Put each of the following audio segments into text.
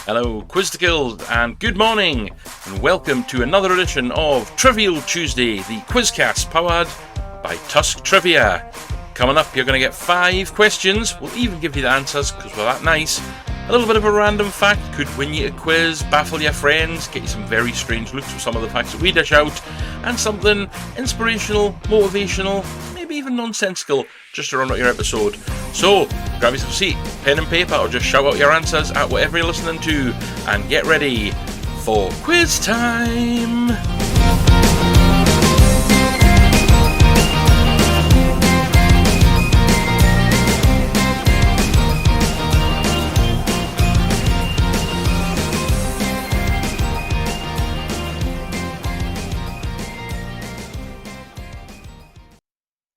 Hello, Quizticles, and good morning, and welcome to another edition of Trivial Tuesday, the Quizcast powered by Tusk Trivia. Coming up, you're going to get 5 questions. We'll even give you the answers because we're that nice. A little bit of a random fact could win you a quiz, baffle your friends, get you some very strange looks with some of the facts that we dish out, and something inspirational, motivational, maybe even nonsensical just to round out your episode. So, grab yourself a seat, pen and paper, or just shout out your answers at whatever you're listening to, and get ready for quiz time!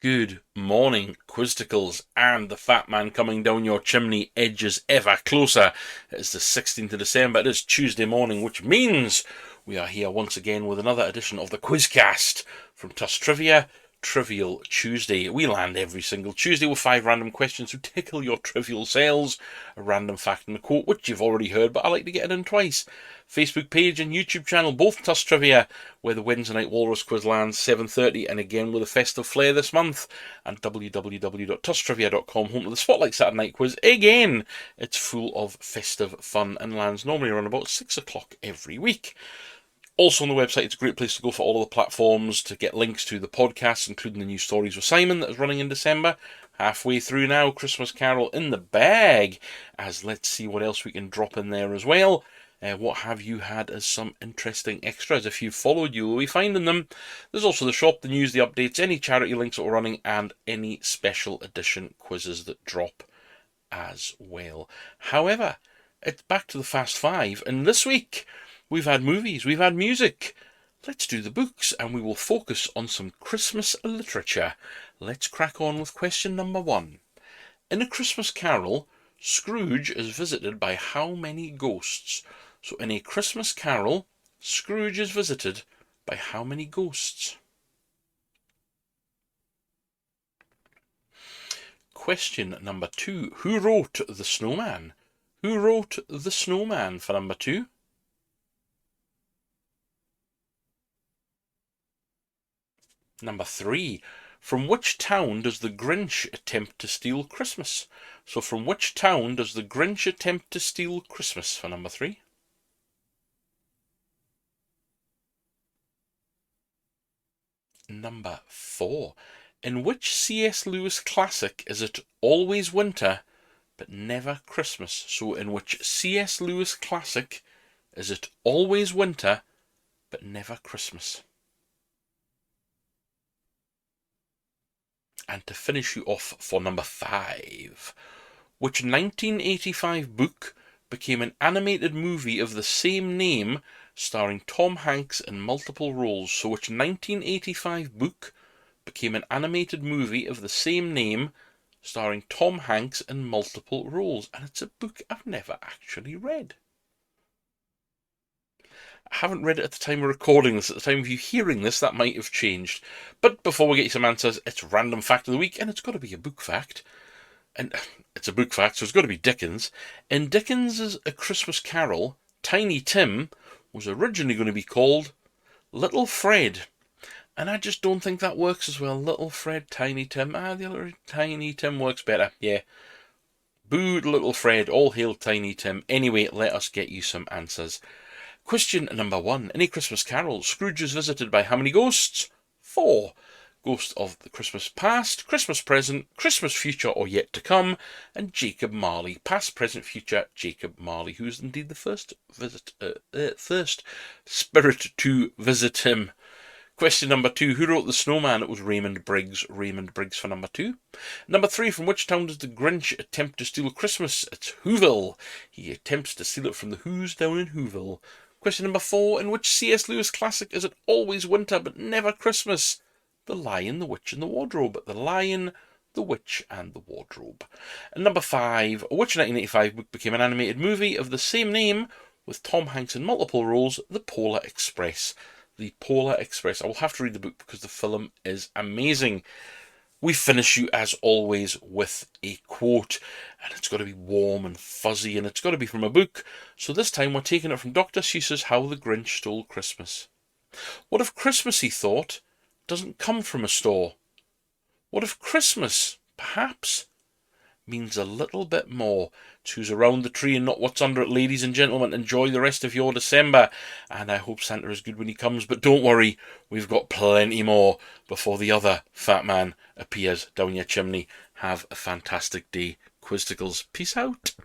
Good morning, Quizticles, and the fat man coming down your chimney edges ever closer. It is the 16th of December, it is Tuesday morning, which means we are here once again with another edition of the Quizcast from Tusk Trivia, Trivial Tuesday. We land every single Tuesday with 5 random questions to tickle your trivial cells, a random fact and a quote, which you've already heard, but I like to get it in twice. Facebook page and YouTube channel, both Tusk Trivia, where the Wednesday night Walrus quiz lands 7:30, and again with a festive flair this month, and www.tusktrivia.com, home to the Spotlight Saturday night quiz. Again, it's full of festive fun and lands normally around about 6 o'clock every week. Also on the website, it's a great place to go for all of the platforms to get links to the podcasts, including the new Stories with Simon that is running in December. Halfway through now, Christmas Carol in the bag, as let's see what else we can drop in there as well. What have you had as some interesting extras? If you've followed, you will be finding them. There's also the shop, the news, the updates, any charity links that we're running, and any special edition quizzes that drop as well. However, it's back to the Fast Five, and this week we've had movies, we've had music. Let's do the books, and we will focus on some Christmas literature. Let's crack on with question number 1. In A Christmas Carol, Scrooge is visited by how many ghosts? So in A Christmas Carol, Scrooge is visited by how many ghosts? Question number 2. Who wrote The Snowman? Who wrote The Snowman for number 2? Number 3. From which town does the Grinch attempt to steal Christmas? So from which town does the Grinch attempt to steal Christmas for number 3? Number 4. In which C.S. Lewis classic is it always winter but never Christmas? So in which C.S. Lewis classic is it always winter but never Christmas? And to finish you off for number 5, which 1985 book became an animated movie of the same name starring Tom Hanks in multiple roles? So which 1985 book became an animated movie of the same name starring Tom Hanks in multiple roles? And it's a book I've never actually read. I haven't read it at the time of recording this. At the time of you hearing this, that might have changed. But before we get you some answers, it's Random Fact of the Week, and it's got to be a book fact. And it's a book fact, so it's got to be Dickens. In Dickens's A Christmas Carol, Tiny Tim was originally going to be called Little Fred. And I just don't think that works as well. Little Fred, Tiny Tim. The other Tiny Tim works better. Yeah. Boo Little Fred, all hail Tiny Tim. Anyway, let us get you some answers. Question number 1. In A Christmas Carol, Scrooge is visited by how many ghosts? 4. Ghost of the Christmas past, Christmas present, Christmas future or yet to come, and Jacob Marley. Past, present, future, Jacob Marley, who is indeed the first spirit to visit him. Question number 2. Who wrote The Snowman? It was Raymond Briggs. Raymond Briggs for number 2. Number 3. From which town does the Grinch attempt to steal Christmas? It's Whoville. He attempts to steal it from the Whos down in Whoville. Question number 4. In which C.S. Lewis classic is it always winter but never Christmas? The Lion, the Witch and the Wardrobe. The Lion, the Witch and the Wardrobe. And number 5. Which 1985 book became an animated movie of the same name with Tom Hanks in multiple roles? The Polar Express. The Polar Express. I will have to read the book because the film is amazing. we finish you as always with a quote, and it's got to be warm and fuzzy, and it's got to be from a book. So this time we're taking it from Dr. Seuss's How the Grinch Stole Christmas. What if Christmas, he thought, doesn't come from a store? What if Christmas, perhaps, means a little bit more to who's around the tree and not what's under it? Ladies and gentlemen, enjoy the rest of your December, and I hope Santa is good when he comes, but don't worry, we've got plenty more before the other fat man appears down your chimney. Have a fantastic day, Quizticles. Peace out.